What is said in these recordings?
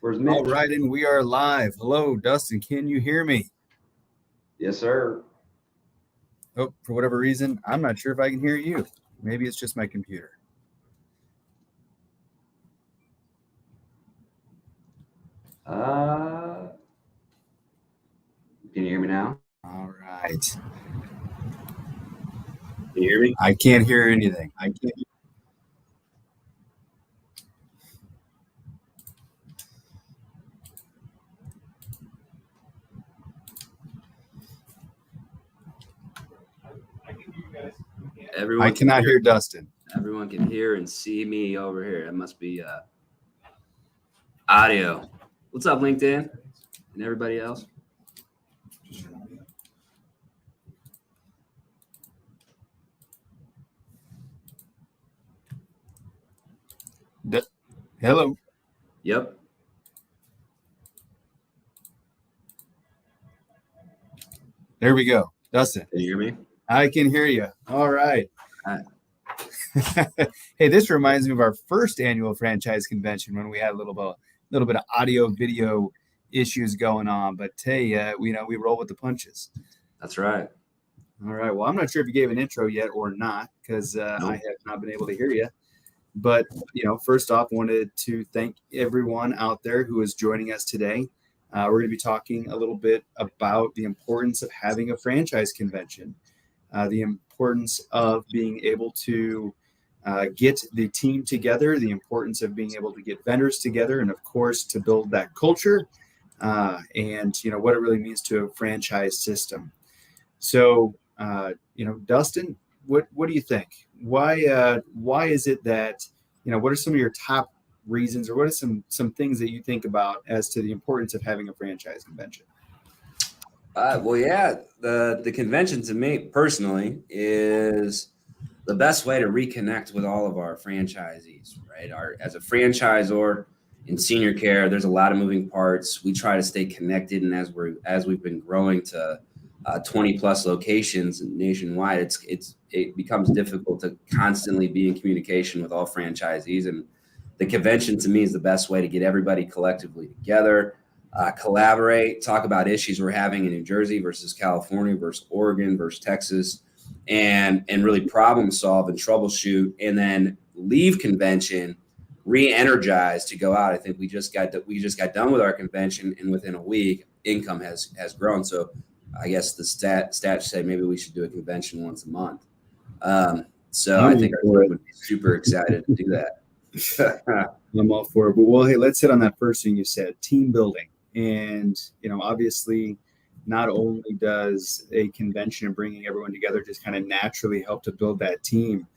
Where's All Mitch? right, and we are live. Hello, Dustin. Can you hear me? Yes, sir. Oh, for whatever reason, I'm not sure if I can hear you. Maybe it's just my computer. Can you hear me now? All right. Can you hear me? I can't hear anything. Everyone I cannot hear Dustin. Everyone can hear and see me over here. It must be audio. What's up, LinkedIn? And everybody else? Hello. Yep. There we go. Dustin. Can you hear me? I can hear you. All right. All right. Hey, this reminds me of our first annual franchise convention when we had a little bit of audio video issues going on. But hey, we roll with the punches. That's right. All right. Well, I'm not sure if you gave an intro yet or not because I have not been able to hear you. But, first off, wanted to thank everyone out there who is joining us today. We're going to be talking a little bit about the importance of having a franchise convention, the importance of being able to get the team together, the importance of being able to get vendors together, and, of course, to build that culture and, what it really means to a franchise system. So, Dustin, what do you think? Why is it that, what are some of your top reasons or what are some things that you think about as to the importance of having a franchise convention? The convention to me personally is the best way to reconnect with all of our franchisees, right? As a franchisor in senior care, there's a lot of moving parts. We try to stay connected, and as we've been growing to 20 plus locations nationwide, it becomes difficult to constantly be in communication with all franchisees. And the convention to me is the best way to get everybody collectively together, collaborate, talk about issues we're having in New Jersey versus California versus Oregon versus Texas, and really problem solve and troubleshoot, and then leave convention re-energized to go out. I think we just got done with our convention, and within a week, income has grown. So I guess the stats say maybe we should do a convention once a month. So I think our group would be super excited to do that. I'm all for it. But well, hey, let's hit on that first thing you said, team building. And, obviously not only does a convention and bringing everyone together just kind of naturally help to build that team,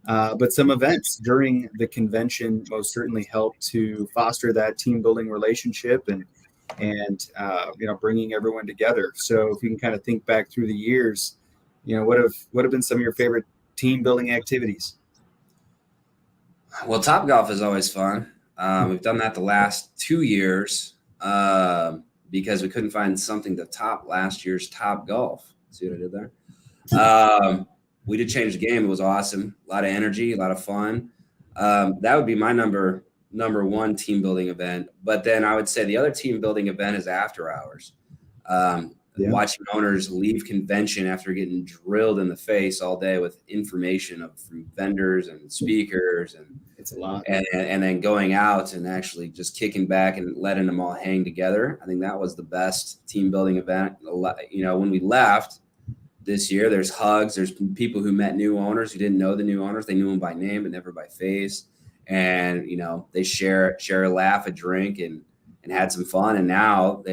but some events during the convention most certainly help to foster that team building relationship and bringing everyone together. So if you can kind of think back through the years, what have been some of your favorite team building activities? Well, Top Golf is always fun. We've done that the last 2 years because we couldn't find something to top last year's Top Golf. See what I did there? We did change the game. It was awesome. A lot of energy, a lot of fun. That would be my number one team building event. But then I would say the other team building event is after hours. Watching owners leave convention after getting drilled in the face all day with information from vendors and speakers, and it's a lot. And then going out and actually just kicking back and letting them all hang together. I think that was the best team building event. When we left this year, there's hugs. There's people who met new owners who didn't know the new owners. They knew them by name but never by face. And, they share a laugh, a drink, and had some fun. And now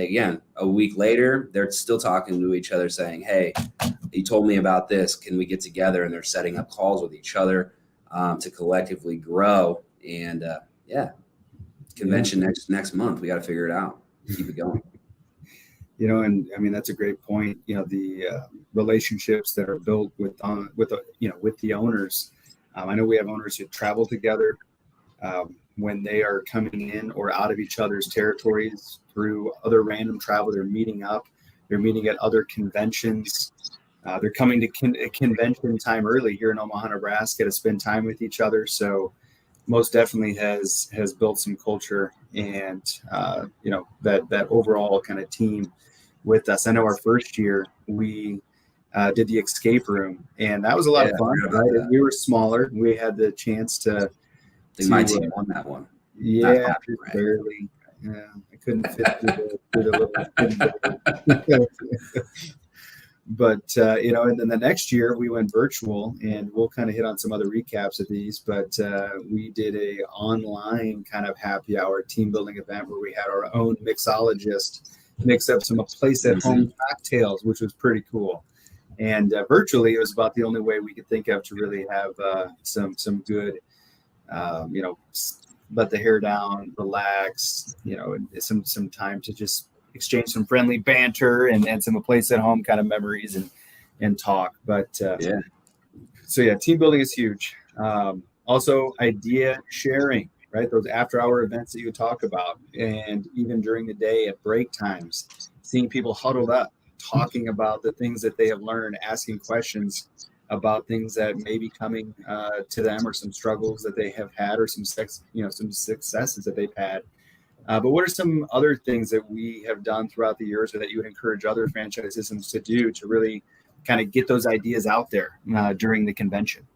a week later, they're still talking to each other saying, hey, you told me about this. Can we get together? And they're setting up calls with each other to collectively grow. And convention next month, we got to figure it out. Keep it going. And I mean, that's a great point. The relationships that are built with the owners. I know we have owners who travel together. When they are coming in or out of each other's territories through other random travel, they're meeting up, they're meeting at other conventions. They're coming to convention time early here in Omaha, Nebraska to spend time with each other. So, most definitely has built some culture and that overall kind of team with us. I know our first year we did the escape room, and that was a lot Yeah, of I fun. forgot about Right? that. We were smaller. We had the chance I think my to team won that one. Not yeah, happy, just right? barely. Yeah, I couldn't fit through the little thing. But and then the next year we went virtual, and we'll kind of hit on some other recaps of these. But we did a online kind of happy hour team building event where we had our own mixologist mix up some place at home cocktails, which was pretty cool. And virtually, it was about the only way we could think of to really have some good, let the hair down, relax, and some time to just exchange some friendly banter and some place at home kind of memories and talk. But Yeah. so yeah, team building is huge. Also, idea sharing, right? Those after hour events that you talk about, and even during the day at break times, seeing people huddled up, talking about the things that they have learned, asking questions about things that may be coming to them, or some struggles that they have had, or some successes that they've had. But what are some other things that we have done throughout the years, or that you would encourage other franchise systems to do to really kind of get those ideas out there during the convention?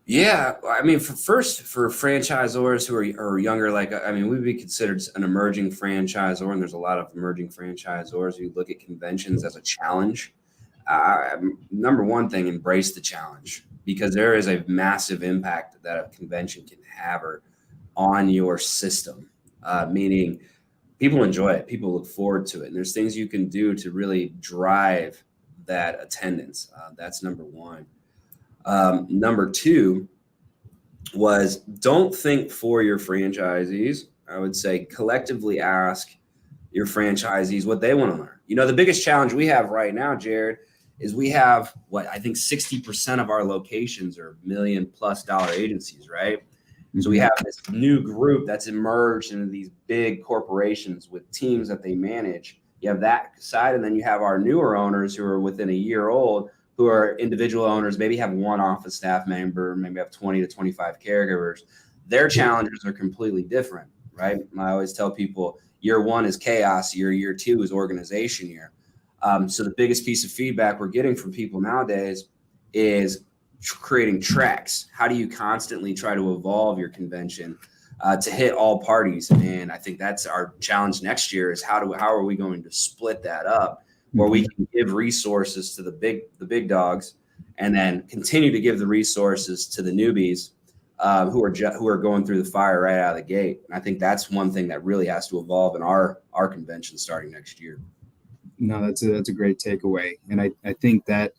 Yeah, I mean, for franchisors who are younger, we'd be considered an emerging franchisor, and there's a lot of emerging franchisors who look at conventions as a challenge. Number one thing, embrace the challenge, because there is a massive impact that a convention can have on your system. Meaning, people enjoy it, people look forward to it, and there's things you can do to really drive that attendance. That's number one. Number two was, don't think for your franchisees. I would say collectively ask your franchisees what they want to learn. The biggest challenge we have right now, Jerod, is we have what I think 60% of our locations are $1 million+ agencies, right? Mm-hmm. So we have this new group that's emerged into these big corporations with teams that they manage. You have that side, and then you have our newer owners who are within a year old, who are individual owners, maybe have one office staff member, maybe have 20 to 25 caregivers. Their challenges are completely different, right? I always tell people, year one is chaos, year two is organization year. So the biggest piece of feedback we're getting from people nowadays is creating tracks. How do you constantly try to evolve your convention to hit all parties? And I think that's our challenge next year, is how are we going to split that up, where we can give resources to the big dogs, and then continue to give the resources to the newbies who are going through the fire right out of the gate. And I think that's one thing that really has to evolve in our convention starting next year. No, that's a great takeaway, and I think that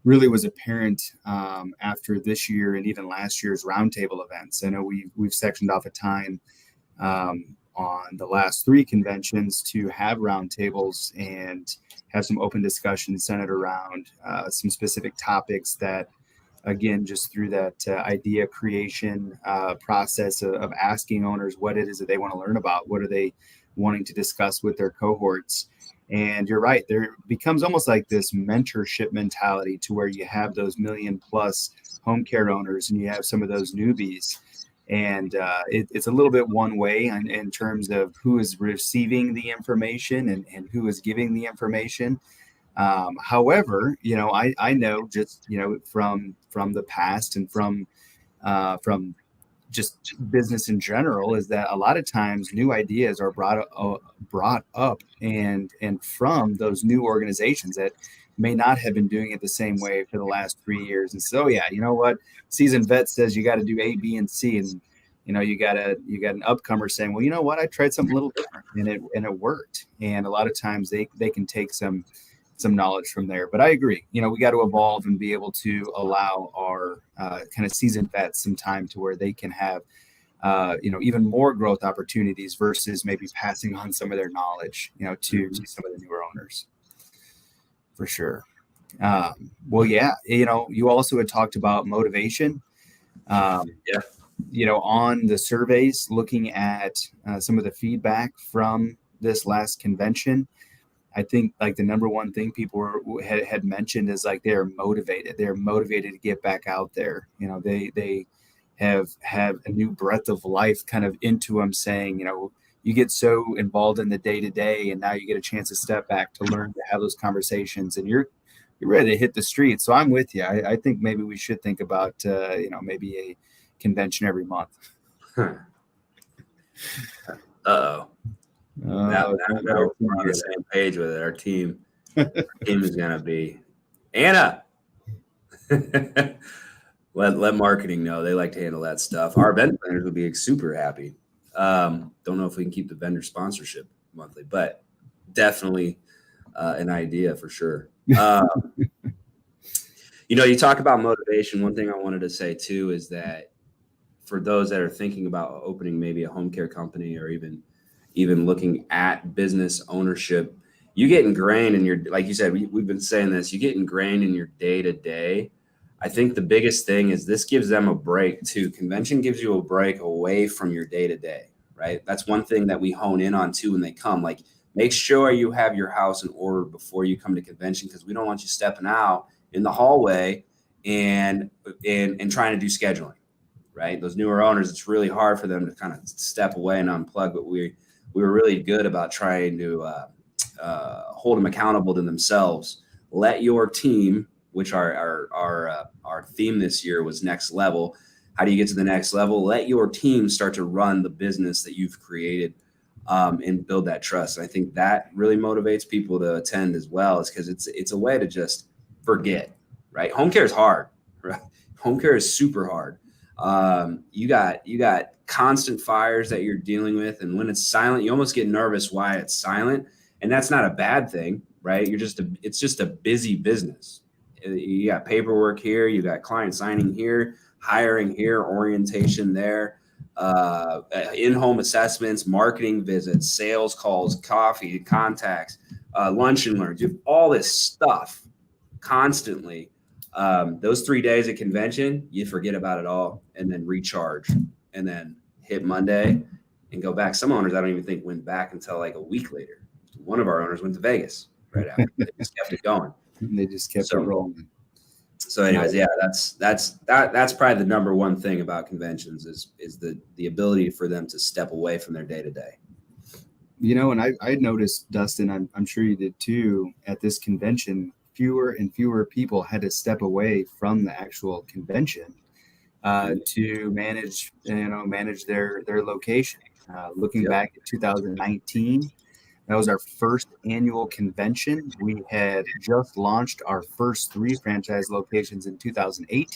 really was apparent after this year and even last year's roundtable events. I know we've sectioned off a time on the last 3 conventions to have roundtables and have some open discussions centered around some specific topics that, again, just through that idea creation process of asking owners what it is that they want to learn about, what are they wanting to discuss with their cohorts. And you're right, there becomes almost like this mentorship mentality, to where you have those $1 million+ home care owners, and you have some of those newbies. And it's a little bit one way in terms of who is receiving the information and who is giving the information. However, I know just, from the past and from just business in general, is that a lot of times new ideas are brought up and from those new organizations that may not have been doing it the same way for the last 3 years. And so, yeah, you know what? Seasoned vet says you got to do A, B, and C, and you got an upcomer saying, well, you know what? I tried something a little different, and it worked. And a lot of times they can take some knowledge from there. But I agree, we got to evolve and be able to allow our kind of seasoned vets some time to where they can have even more growth opportunities, versus maybe passing on some of their knowledge, to some of the newer owners. For sure. Well, yeah, you also had talked about motivation. On the surveys, looking at some of the feedback from this last convention, I think like the number one thing people had mentioned is like they're motivated. They're motivated to get back out there. They have a new breath of life kind of into them, saying, you get so involved in the day to day, and now you get a chance to step back to learn to have those conversations, and you're ready to hit the streets. So I'm with you. I think maybe we should think about maybe a convention every month. Uh-oh. Now we're on the same page with it. Our team is gonna be Anna. Let marketing know. They like to handle that stuff. Our event planners would be super happy. Don't know if we can keep the vendor sponsorship monthly, but definitely an idea for sure. You talk about motivation. One thing I wanted to say too is that for those that are thinking about opening maybe a home care company or even looking at business ownership, you get ingrained in your, like you said, we've been saying this, you get ingrained in your day to day. I think the biggest thing is this gives them a break too. Convention gives you a break away from your day to day, right? That's one thing that we hone in on too when they come. Like, make sure you have your house in order before you come to convention, because we don't want you stepping out in the hallway and trying to do scheduling, right? Those newer owners, it's really hard for them to kind of step away and unplug, but we were really good about trying to hold them accountable to themselves. Let your team, which our theme this year was next level. How do you get to the next level? Let your team start to run the business that you've created and build that trust. And I think that really motivates people to attend as well, is because it's a way to just forget, right? Home care is hard, right? Home care is super hard. You got constant fires that you're dealing with, and when it's silent, you almost get nervous why it's silent, and that's not a bad thing, right? It's just a busy business. You got paperwork here, you got client signing here, hiring here, orientation there, in-home assessments, marketing visits, sales calls, coffee, contacts, lunch and learns. You have all this stuff constantly. Those 3 days at convention, you forget about it all and then recharge and then hit Monday and go back. Some owners I don't even think went back until like a week later. One of our owners went to Vegas right after. They just kept it going. They just kept it rolling. So anyways, yeah, that's probably the number one thing about conventions is the ability for them to step away from their day to day. And I noticed, Dustin, I'm sure you did too, at this convention, fewer and fewer people had to step away from the actual convention to manage their location. Looking back at 2019, that was our first annual convention. We had just launched our first 3 franchise locations in 2018.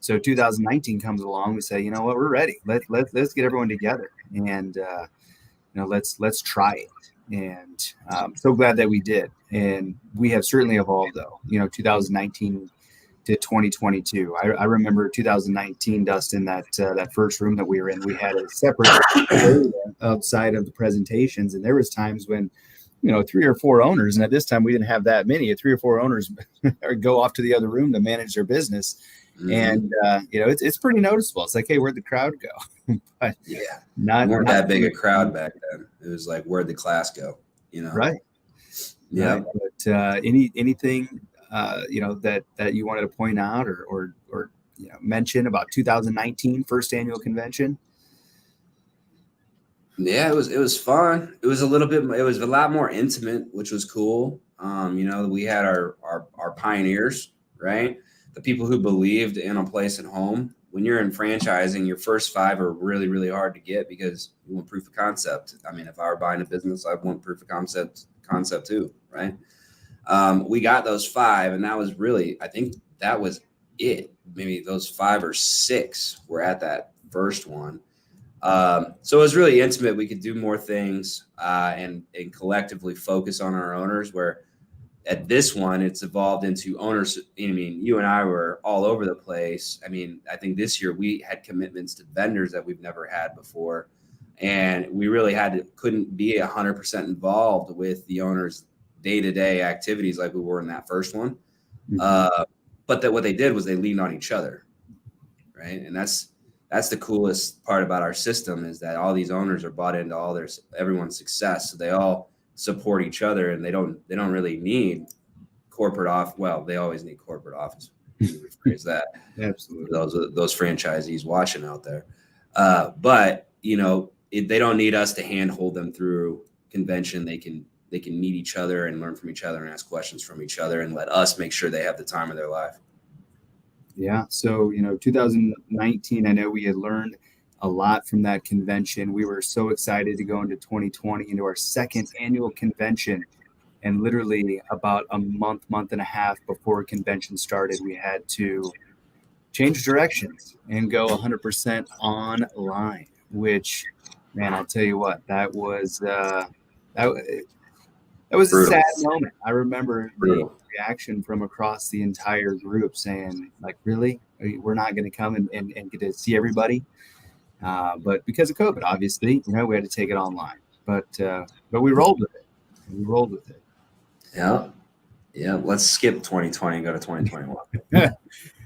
So 2019 comes along. We say, you know what, we're ready. Let's get everyone together and let's try it. And so glad that we did. And we have certainly evolved, though. 2019 to 2022. I remember 2019, Dustin, that first room that we were in, we had a separate area outside of the presentations, and there was times when 3 or 4 owners, and at this time we didn't have that many. 3 or 4 owners go off to the other room to manage their business, and it's pretty noticeable. It's like, hey, where'd the crowd go? But yeah, not that big a crowd back then. It was like, where'd the class go? Right? Yeah. Right. But anything that you wanted to point out or mention about 2019 first annual convention? Yeah, it was fun. It was a lot more intimate, which was cool. We had our pioneers, right? The people who believed in a place at home. When you're in franchising, your first 5 are really, really hard to get because you want proof of concept. I mean, if I were buying a business, I'd want proof of concept too, right? We got those 5, and that was really, I think that was it. Maybe those 5 or 6 were at that first one. So it was really intimate. We could do more things and collectively focus on our owners, where at this one, it's evolved into owners. I mean, you and I were all over the place. I mean, I think this year we had commitments to vendors that we've never had before. And we really couldn't be 100% involved with the owners' day-to-day activities like we were in that first one. Mm-hmm. But what they did was they leaned on each other, right? And that's the coolest part about our system, is that all these owners are bought into everyone's success. So they all support each other, and they don't really need corporate office. Well, they always need corporate office rephrase that. Absolutely. Those franchisees watching out there. But they don't need us to handhold them through convention. They can meet each other and learn from each other and ask questions from each other and let us make sure they have the time of their life. Yeah. So, 2019, I know we had learned a lot from that convention. We were so excited to go into 2020, into our second annual convention. And literally about a month and a half before convention started, we had to change directions and go 100% online, which, man, I'll tell you what, that was a Brutal. sad moment. I remember the Brutal. reaction from across the entire group saying, like, really? We're not going to come and get to see everybody? But because of COVID, obviously, we had to take it online. But we rolled with it. We rolled with it. Yeah. Yeah. Let's skip 2020 and go to 2021.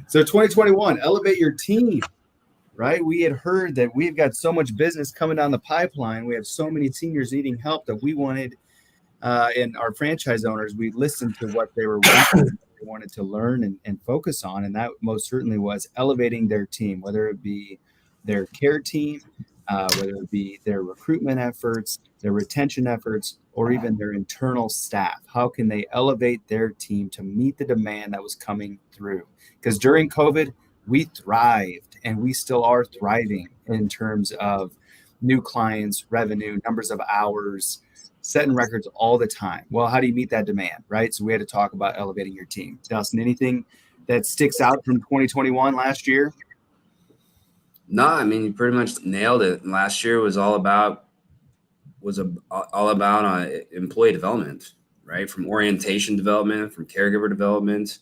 So 2021, elevate your team, right? We had heard that we've got so much business coming down the pipeline. We have so many seniors needing help that we wanted, and our franchise owners, we listened to what they wanted to learn and focus on. And that most certainly was elevating their team, whether it be their care team, whether it be their recruitment efforts, their retention efforts, or even their internal staff. How can they elevate their team to meet the demand that was coming through? Because during COVID, we thrived and we still are thriving in terms of new clients, revenue, numbers of hours, setting records all the time. Well, how do you meet that demand, right? So we had to talk about elevating your team. Dustin, anything that sticks out from 2021 last year? No, I mean, you pretty much nailed it. Last year was all about employee development, right? From orientation development, from caregiver development,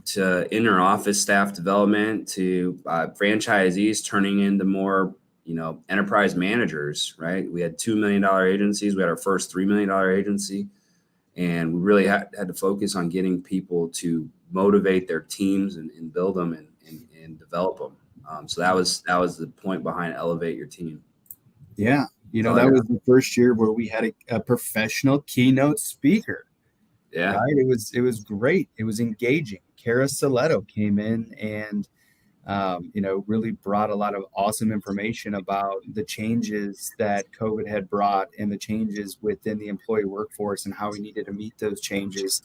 to inner office staff development, to franchisees turning into more, enterprise managers, right? We had $2 million agencies. We had our first $3 million agency, and we really had to focus on getting people to motivate their teams and build them and develop them. So that was the point behind elevate your team. Yeah. That was the first year where we had a professional keynote speaker. Yeah. Right. It was great. It was engaging. Kara Soletto came in and, really brought a lot of awesome information about the changes that COVID had brought and the changes within the employee workforce and how we needed to meet those changes.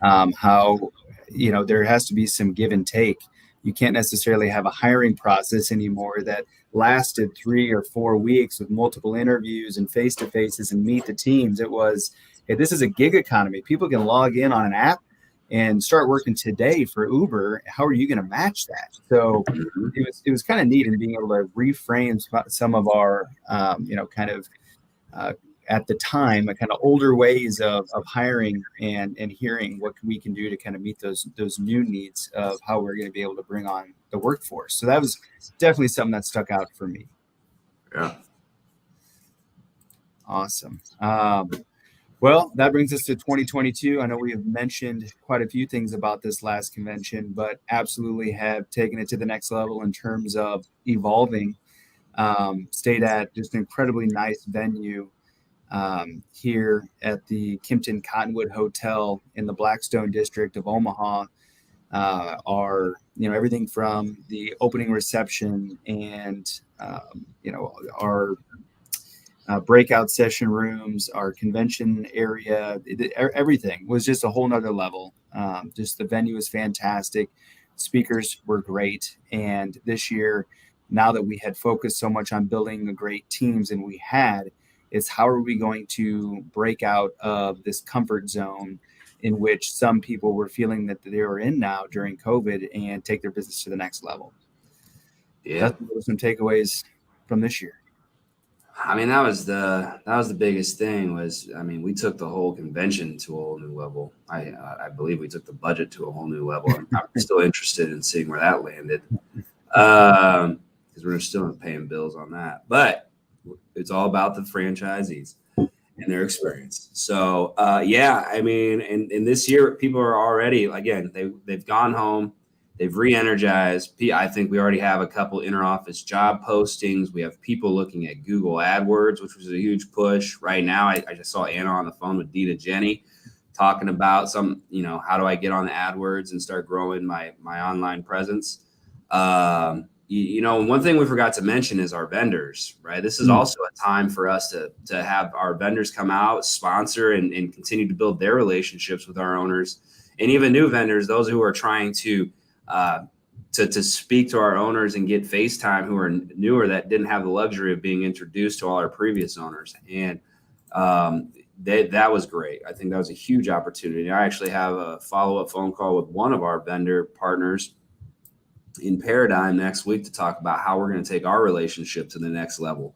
How, there has to be some give and take. You can't necessarily have a hiring process anymore that lasted 3 or 4 weeks with multiple interviews and face-to-faces and meet the teams. It was, hey, this is a gig economy. People can log in on an app and start working today for Uber. How are you going to match that? So it was kind of neat in being able to reframe some of our, at the time, kind of older ways of hiring and hearing what we can do to kind of meet those new needs of how we're going to be able to bring on the workforce. So that was definitely something that stuck out for me. Yeah. Awesome. Well, that brings us to 2022. I know we have mentioned quite a few things about this last convention, but absolutely have taken it to the next level in terms of evolving. Stayed at just an incredibly nice venue here at the Kimpton Cottonwood Hotel in the Blackstone district of Omaha. Everything from the opening reception and, our breakout session rooms, our convention area, everything was just a whole nother level. Just the venue was fantastic. Speakers were great. And this year, now that we had focused so much on building the great teams and we had, is how are we going to break out of this comfort zone in which some people were feeling that they were in now during COVID and take their business to the next level? Yeah. That's some takeaways from this year. I mean, that was the biggest thing we took the whole convention to a whole new level. I believe we took the budget to a whole new level. I'm still interested in seeing where that landed. Because we're still paying bills on that, but it's all about the franchisees and their experience. So, and this year people are already, again, they've gone home. They've re-energized. I think we already have a couple inter-office job postings. We have people looking at Google AdWords, which was a huge push. Right now, I just saw Anna on the phone with Dita Jenny talking about some, how do I get on AdWords and start growing my online presence. One thing we forgot to mention is our vendors, right? This is also a time for us to have our vendors come out, sponsor, and continue to build their relationships with our owners, and even new vendors, those who are trying to speak to our owners and get FaceTime, who are newer, that didn't have the luxury of being introduced to all our previous owners. And that was great. I think that was a huge opportunity. I actually have a follow-up phone call with one of our vendor partners in Paradigm next week to talk about how we're going to take our relationship to the next level.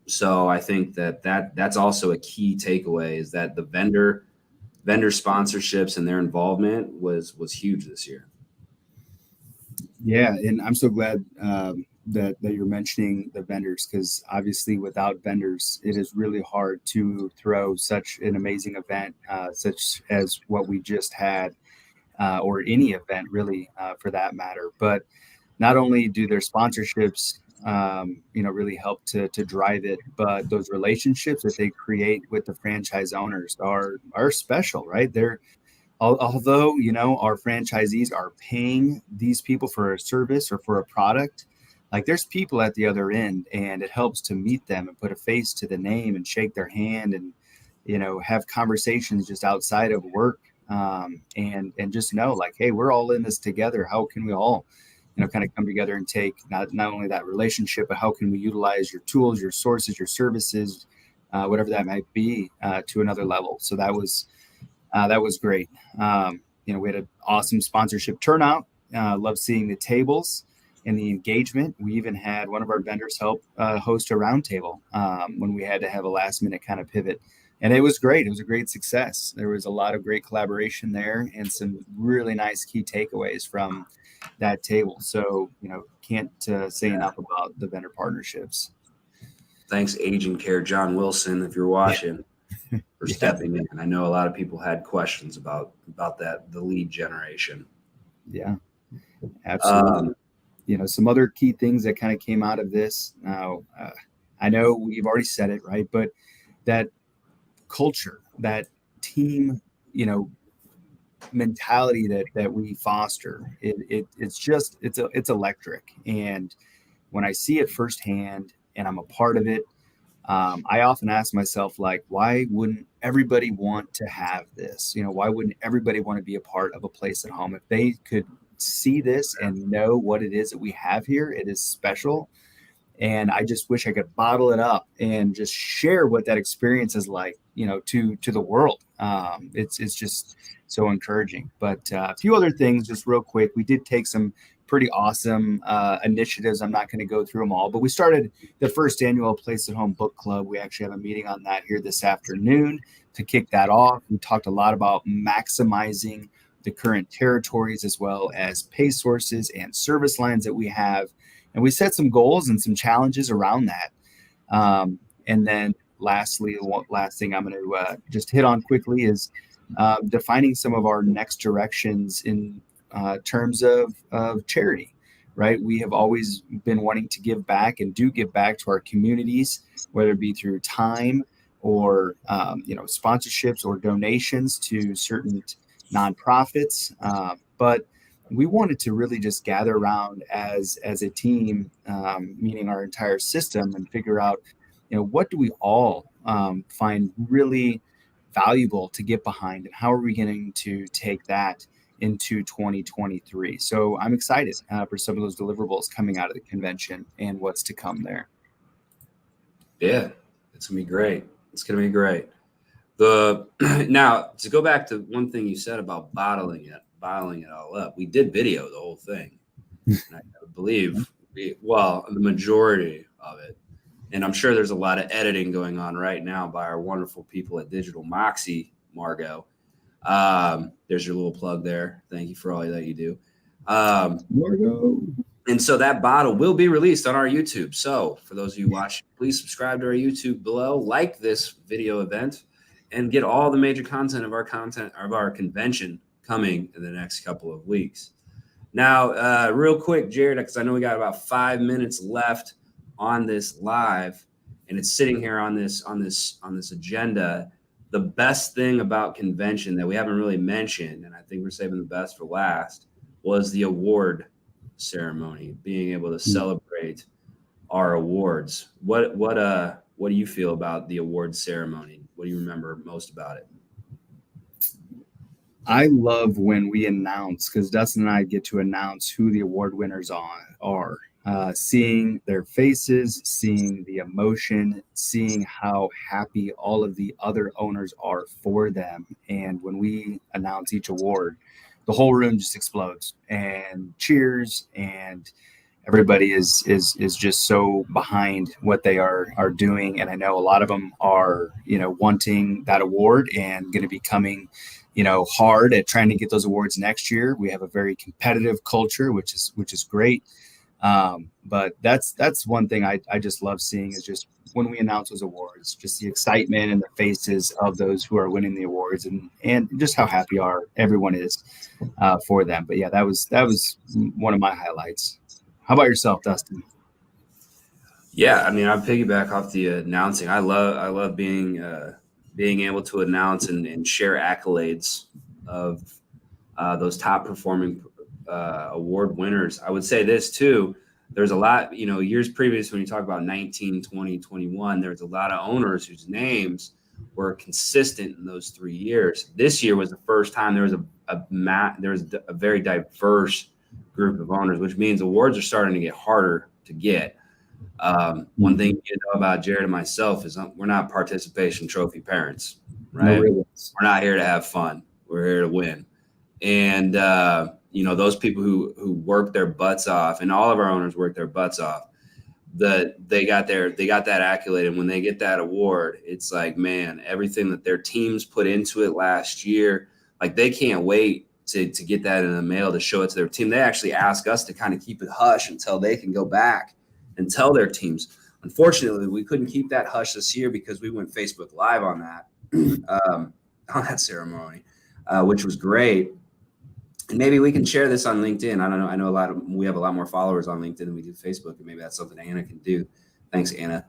So I think that's also a key takeaway, is that the vendor sponsorships and their involvement was huge this year. Yeah, and I'm so glad that you're mentioning the vendors, because obviously without vendors, it is really hard to throw such an amazing event, such as what we just had, or any event really, for that matter. But not only do their sponsorships, really help to drive it, but those relationships that they create with the franchise owners are special, right? Although, our franchisees are paying these people for a service or for a product, like there's people at the other end, and it helps to meet them and put a face to the name and shake their hand and, have conversations just outside of work, and just know, like, hey, we're all in this together. How can we all, kind of come together and take not only that relationship, but how can we utilize your tools, your sources, your services, whatever that might be, to another level. So that was great. We had an awesome sponsorship turnout. Love seeing the tables and the engagement. We even had one of our vendors help host a roundtable when we had to have a last minute kind of pivot. And it was great. It was a great success. There was a lot of great collaboration there and some really nice key takeaways from that table. So, can't say enough about the vendor partnerships. Thanks, Aging Care John Wilson, if you're watching. For stepping in. I know a lot of people had questions about that, the lead generation. Yeah, absolutely. Some other key things that kind of came out of this. Now, I know we've already said it, right? But that culture, that team, mentality that we foster, it's electric. And when I see it firsthand and I'm a part of it, I often ask myself, like, why wouldn't everybody want to have this? Why wouldn't everybody want to be a part of a place at home? If they could see this and know what it is that we have here, it is special. And I just wish I could bottle it up and just share what that experience is like, to the world. It's just so encouraging. But a few other things, just real quick. We did take some pretty awesome initiatives. I'm not going to go through them all, but we started the first annual Place at Home Book Club. We actually have a meeting on that here this afternoon to kick that off. We talked a lot about maximizing the current territories as well as pay sources and service lines that we have. And we set some goals and some challenges around that. And then lastly, one last thing I'm going to just hit on quickly is defining some of our next directions in terms of charity, right? We have always been wanting to give back and do give back to our communities, whether it be through time or, sponsorships or donations to certain nonprofits. But we wanted to really just gather around as a team, meaning our entire system, and figure out, what do we all find really valuable to get behind, and how are we going to take that into 2023. So I'm excited for some of those deliverables coming out of the convention and what's to come there. Yeah, it's gonna be great. It's gonna be great. Now, to go back to one thing you said about bottling it all up, we did video the whole thing. And I believe the majority of it. And I'm sure there's a lot of editing going on right now by our wonderful people at Digital Moxie, Margot. There's your little plug there. Thank you for all that you do. Margot. And so that bottle will be released on our YouTube. So for those of you watching, please subscribe to our YouTube below, like this video event, and get all the major content of our convention coming in the next couple of weeks. Now, real quick, Jerod, because I know we got about 5 minutes left on this live, and it's sitting here on this agenda. the best thing about convention that we haven't really mentioned, and I think we're saving the best for last, was the award ceremony, being able to celebrate our awards. What do you feel about the award ceremony? What do you remember most about it? I love when we announce, because Dustin and I get to announce who the award winners are. Seeing their faces, seeing the emotion, seeing how happy all of the other owners are for them. And when we announce each award, the whole room just explodes and cheers, and everybody is just so behind what they are doing. And I know a lot of them are, wanting that award and going to be coming, hard at trying to get those awards next year. We have a very competitive culture, which is great. But that's one thing I just love seeing, is just when we announce those awards, just the excitement in the faces of those who are winning the awards, and just how happy everyone is for them. But yeah, that was one of my highlights. How about yourself, Dustin? Yeah, I mean, I piggyback off the announcing. I love being able to announce and share accolades of those top performing award winners. I would say this too. There's a lot, years previous, when you talk about 19, 20, 21, there's a lot of owners whose names were consistent in those 3 years. This year was the first time there was a very diverse group of owners, which means awards are starting to get harder to get. One thing you know about Jerod and myself is we're not participation trophy parents, right? No, we're not here to have fun. We're here to win. And, those people who work their butts off, and all of our owners work their butts off, they got that accolade. And when they get that award, it's like, man, everything that their teams put into it last year, like they can't wait to get that in the mail to show it to their team. They actually ask us to kind of keep it hush until they can go back and tell their teams. Unfortunately, we couldn't keep that hush this year because we went Facebook Live on that on that ceremony, which was great. And maybe we can share this on LinkedIn. I don't know. I know we have a lot more followers on LinkedIn than we do Facebook, and maybe that's something Anna can do. Thanks, Anna.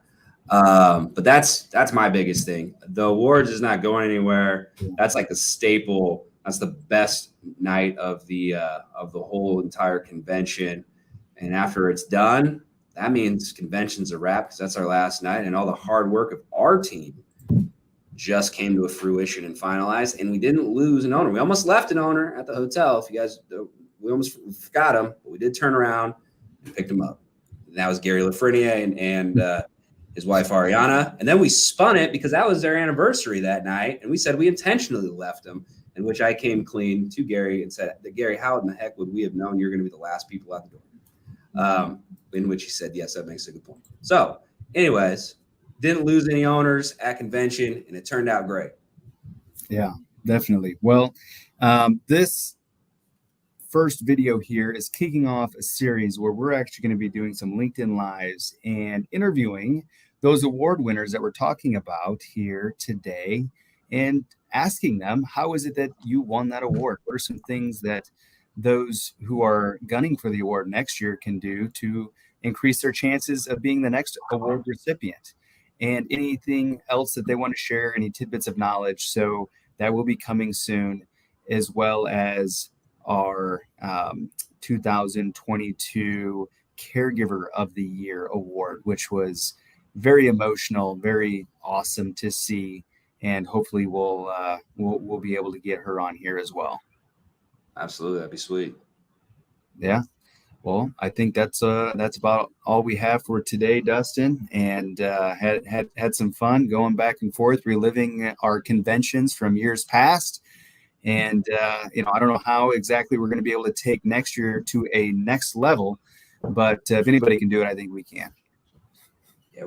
But that's my biggest thing. The awards is not going anywhere. That's like the staple. That's the best night of the whole entire convention. And after it's done, that means convention's a wrap, because that's our last night, and all the hard work of our team just came to a fruition and finalized. And we didn't lose an owner. We almost left an owner at the hotel. If you guys, we almost forgot him, but we did turn around and picked him up. And that was Gary Lafreniere and his wife Ariana. And then we spun it because that was their anniversary that night, and we said we intentionally left him. In which I came clean to Gary and said, Gary, how in the heck would we have known you're going to be the last people out the door? In which he said, yes, that makes a good point. So anyways, didn't lose any owners at convention, and it turned out great. Yeah, definitely. Well, this first video here is kicking off a series where we're actually going to be doing some LinkedIn Lives and interviewing those award winners that we're talking about here today, and asking them, how is it that you won that award? What are some things that those who are gunning for the award next year can do to increase their chances of being the next award recipient? And anything else that they want to share, any tidbits of knowledge. So that will be coming soon, as well as our 2022 Caregiver of the Year award, which was very emotional, very awesome to see. And hopefully we'll be able to get her on here as well. Absolutely, that'd be sweet. Yeah. Well, I think that's about all we have for today, Dustin. And had some fun going back and forth, reliving our conventions from years past. And I don't know how exactly we're going to be able to take next year to a next level, but if anybody can do it, I think we can. Yeah,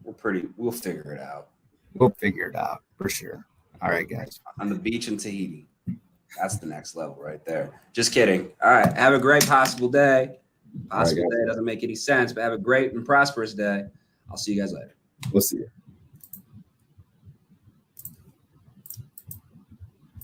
we'll figure it out. We'll figure it out for sure. All right, guys. On the beach in Tahiti. That's the next level right there. Just kidding. All right. Have a great possible day. Possible day doesn't make any sense, but have a great and prosperous day. I'll see you guys later. We'll see you.